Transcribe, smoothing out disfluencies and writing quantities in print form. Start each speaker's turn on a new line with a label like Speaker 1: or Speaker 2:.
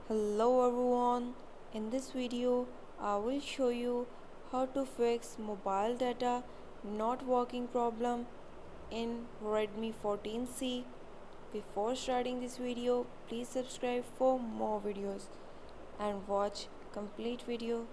Speaker 1: Hello everyone, in this video I will show you how to fix mobile data not working problem in Redmi 14c. Before starting this video, please subscribe for more videos and watch complete video.